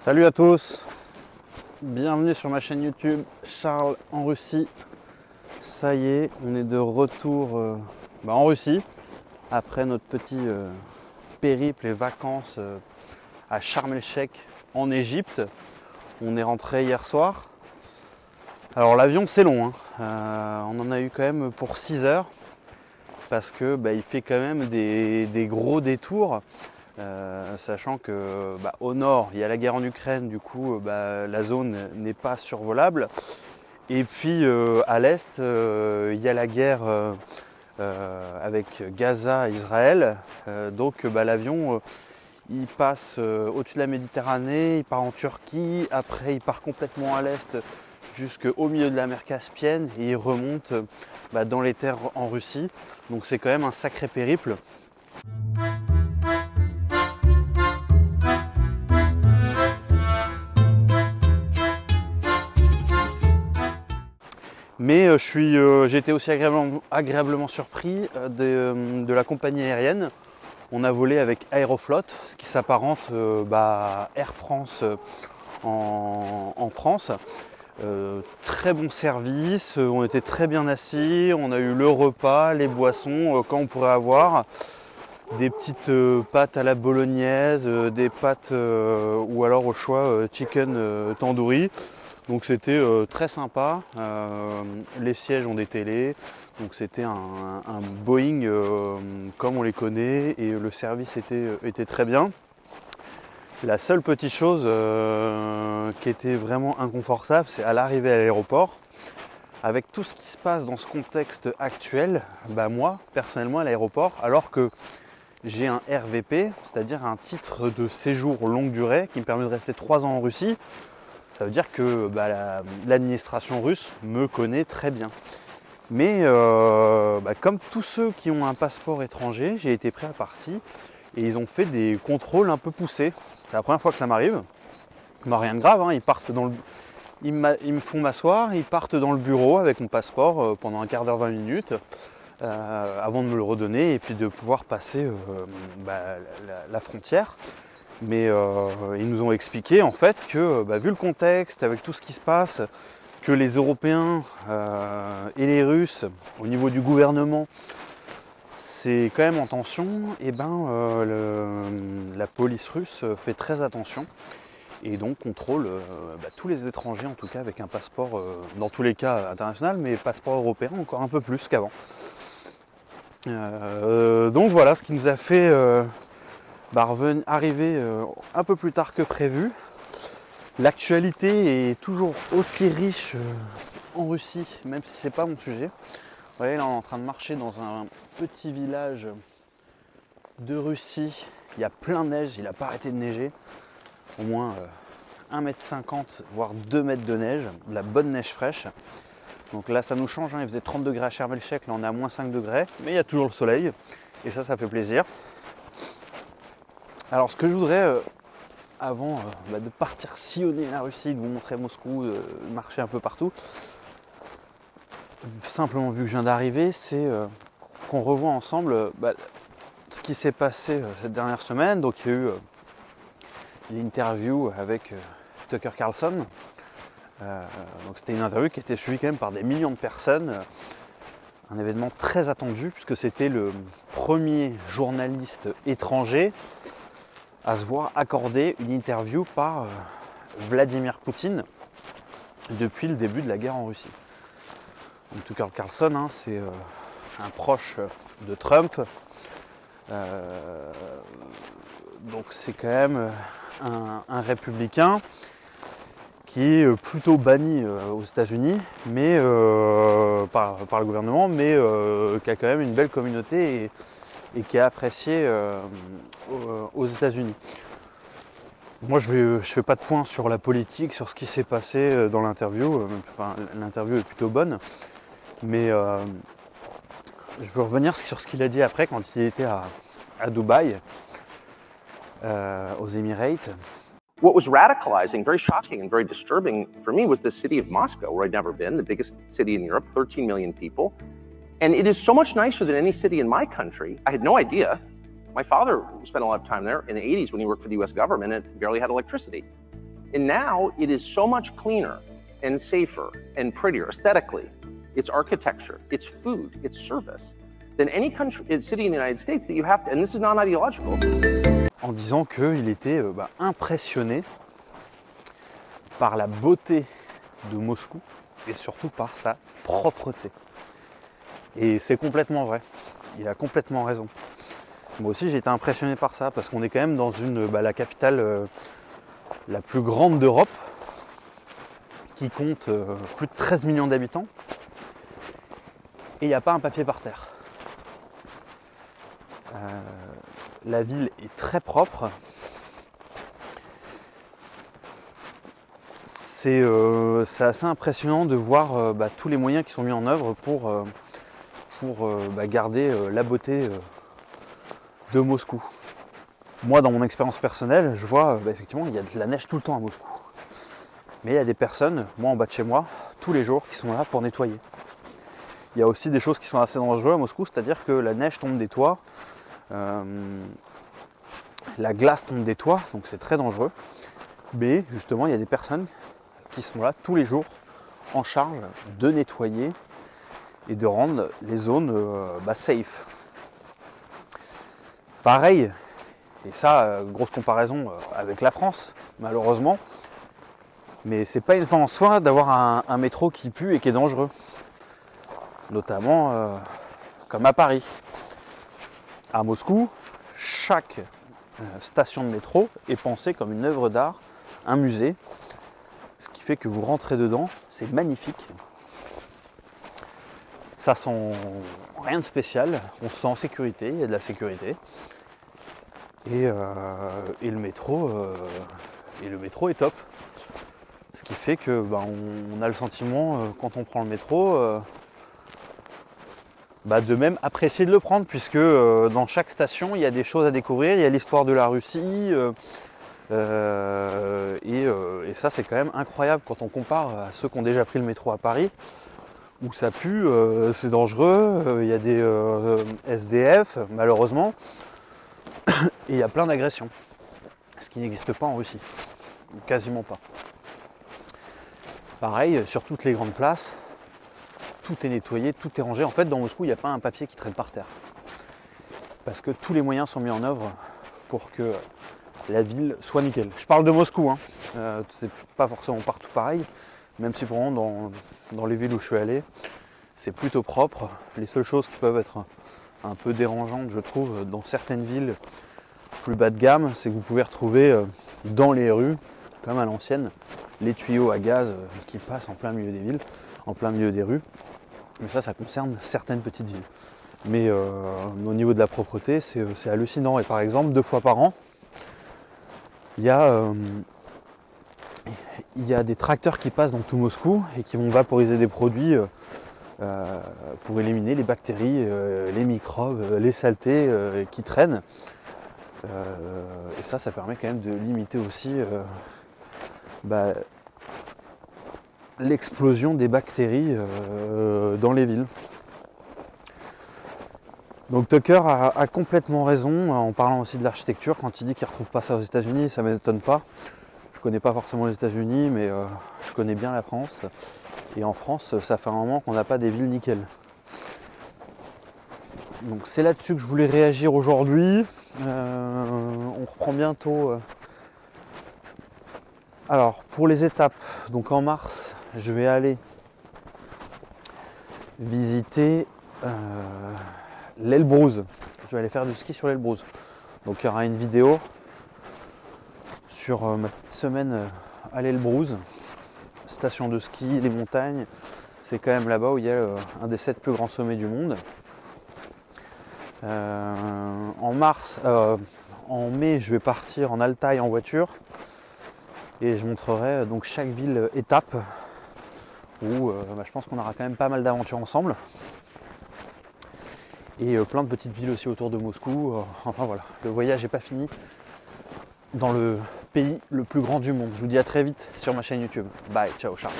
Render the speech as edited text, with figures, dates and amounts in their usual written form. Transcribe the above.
Salut à tous, bienvenue sur ma chaîne YouTube Charles en Russie. Ça y est, on est de retour en Russie après notre petit périple et vacances à Sharm el-Sheikh en Égypte. On est rentré hier soir. Alors l'avion c'est long, hein. On en a eu quand même pour 6 heures parce que il fait quand même des gros détours. Sachant que au nord il y a la guerre en Ukraine, du coup la zone n'est pas survolable, et puis à l'est il y a la guerre avec Gaza et Israël, donc l'avion il passe au-dessus de la Méditerranée, il part en Turquie, après il part complètement à l'est jusqu'au milieu de la mer Caspienne et il remonte dans les terres en Russie, donc c'est quand même un sacré périple. Mais j'ai été aussi agréablement surpris de la compagnie aérienne. On a volé avec Aeroflot, ce qui s'apparente à Air France en France. Très bon service, on était très bien assis, on a eu le repas, les boissons, quand on pourrait avoir. Des petites pâtes à la bolognaise, des pâtes ou alors au choix chicken tandoori. Donc c'était très sympa. Les sièges ont des télés, donc c'était un Boeing comme on les connaît, et le service était très bien. La seule petite chose qui était vraiment inconfortable, c'est à l'arrivée à l'aéroport. Avec tout ce qui se passe dans ce contexte actuel, moi personnellement à l'aéroport, alors que j'ai un RVP, c'est-à-dire un titre de séjour longue durée qui me permet de rester 3 ans en Russie, ça veut dire que l'administration russe me connaît très bien. Mais comme tous ceux qui ont un passeport étranger, j'ai été pris à partie et ils ont fait des contrôles un peu poussés. C'est la première fois que ça m'arrive. Rien de grave, hein. Ils me font m'asseoir, ils partent dans le bureau avec mon passeport pendant un quart d'heure, 20 minutes. Avant de me le redonner et puis de pouvoir passer la frontière. Mais ils nous ont expliqué en fait que vu le contexte, avec tout ce qui se passe, que les Européens et les Russes, au niveau du gouvernement, c'est quand même en tension, et la police russe fait très attention et donc contrôle tous les étrangers, en tout cas avec un passeport, dans tous les cas international, mais passeport européen encore un peu plus qu'avant. Donc voilà ce qui nous a fait arriver un peu plus tard que prévu. L'actualité est toujours aussi riche en Russie, même si c'est pas mon sujet. Vous voyez, là on est en train de marcher dans un petit village de Russie. Il y a plein de neige, il n'a pas arrêté de neiger. Au moins 1,50 m, voire 2 mètres de neige, de la bonne neige fraîche. Donc là ça nous change, hein. Il faisait 30 degrés à Sharm el-Sheikh, là on est à moins 5 degrés, mais il y a toujours le soleil, et ça fait plaisir. Alors ce que je voudrais, avant de partir sillonner la Russie, de vous montrer Moscou, marcher un peu partout, simplement vu que je viens d'arriver, c'est qu'on revoit ensemble ce qui s'est passé cette dernière semaine. Donc il y a eu l'interview avec Tucker Carlson. Donc c'était une interview qui était suivie quand même par des millions de personnes. Un événement très attendu puisque c'était le premier journaliste étranger à se voir accorder une interview par Vladimir Poutine depuis le début de la guerre en Russie. Donc Tucker Carlson, hein, c'est un proche de Trump. Donc c'est quand même un républicain qui est plutôt banni aux États-Unis, mais par le gouvernement, mais qui a quand même une belle communauté et qui est apprécié aux États-Unis. Moi, je fais pas de point sur la politique, sur ce qui s'est passé dans l'interview. L'interview est plutôt bonne, mais je veux revenir sur ce qu'il a dit après quand il était à Dubaï, aux Émirats. What was radicalizing, very shocking and very disturbing for me was the city of Moscow, where I'd never been, the biggest city in Europe, 13 million people. And it is so much nicer than any city in my country. I had no idea. My father spent a lot of time there in the 80s when he worked for the US government and barely had electricity. And now it is so much cleaner and safer and prettier aesthetically. Its architecture, its food, its service, than any country, city in the United States that you have to, and this is not ideological. En disant qu'il était impressionné par la beauté de Moscou et surtout par sa propreté. Et c'est complètement vrai, il a complètement raison. Moi aussi j'ai été impressionné par ça parce qu'on est quand même dans la capitale la plus grande d'Europe qui compte plus de 13 millions d'habitants et il n'y a pas un papier par terre. La ville est très propre. C'est assez impressionnant de voir tous les moyens qui sont mis en œuvre pour garder la beauté de Moscou. Moi, dans mon expérience personnelle, je vois effectivement il y a de la neige tout le temps à Moscou. Mais il y a des personnes, moi en bas de chez moi, tous les jours qui sont là pour nettoyer. Il y a aussi des choses qui sont assez dangereuses à Moscou, c'est-à-dire que la neige tombe des toits, la glace tombe des toits, donc c'est très dangereux. Mais justement, il y a des personnes qui sont là tous les jours en charge de nettoyer et de rendre les zones safe. Pareil, et ça, grosse comparaison avec la France, malheureusement, mais c'est pas une fin en soi d'avoir un métro qui pue et qui est dangereux. Notamment comme à Paris. À Moscou, chaque station de métro est pensée comme une œuvre d'art, un musée, ce qui fait que vous rentrez dedans, c'est magnifique. Ça sent rien de spécial, on se sent en sécurité, il y a de la sécurité. Et le métro est top. Ce qui fait que on a le sentiment, quand on prend le métro, de même apprécier de le prendre, puisque dans chaque station il y a des choses à découvrir, il y a l'histoire de la Russie, et ça c'est quand même incroyable quand on compare à ceux qui ont déjà pris le métro à Paris, où ça pue, c'est dangereux, il y a des SDF malheureusement, et il y a plein d'agressions, ce qui n'existe pas en Russie, quasiment pas. Pareil, sur toutes les grandes places, tout est nettoyé, tout est rangé. En fait, dans Moscou, il n'y a pas un papier qui traîne par terre. Parce que tous les moyens sont mis en œuvre pour que la ville soit nickel. Je parle de Moscou, c'est pas forcément partout pareil, même si pour moi, dans les villes où je suis allé, c'est plutôt propre. Les seules choses qui peuvent être un peu dérangeantes, je trouve, dans certaines villes plus bas de gamme, c'est que vous pouvez retrouver dans les rues, comme à l'ancienne, les tuyaux à gaz qui passent en plein milieu des villes, en plein milieu des rues. Mais ça concerne certaines petites villes. Mais au niveau de la propreté, c'est hallucinant. Et par exemple, 2 fois par an, il y a des tracteurs qui passent dans tout Moscou et qui vont vaporiser des produits pour éliminer les bactéries, les microbes, les saletés qui traînent. Et ça permet quand même de limiter aussi l'explosion des bactéries dans les villes. Donc Tucker a complètement raison en parlant aussi de l'architecture. Quand il dit qu'il ne retrouve pas ça aux États-Unis, ça ne m'étonne pas. Je ne connais pas forcément les États-Unis, mais je connais bien la France. Et en France, ça fait un moment qu'on n'a pas des villes nickel. Donc c'est là-dessus que je voulais réagir aujourd'hui. On reprend bientôt. Alors pour les étapes, donc en mars, je vais aller visiter l'Elbrouz. Je vais aller faire du ski sur l'Elbrouz. Donc il y aura une vidéo sur ma petite semaine à l'Elbrouz, station de ski, les montagnes. C'est quand même là-bas où il y a un des 7 plus grands sommets du monde. En mai, je vais partir en Altaï en voiture et je montrerai donc chaque ville étape où je pense qu'on aura quand même pas mal d'aventures ensemble. Et plein de petites villes aussi autour de Moscou. Enfin voilà, le voyage n'est pas fini dans le pays le plus grand du monde. Je vous dis à très vite sur ma chaîne YouTube. Bye, ciao, ciao.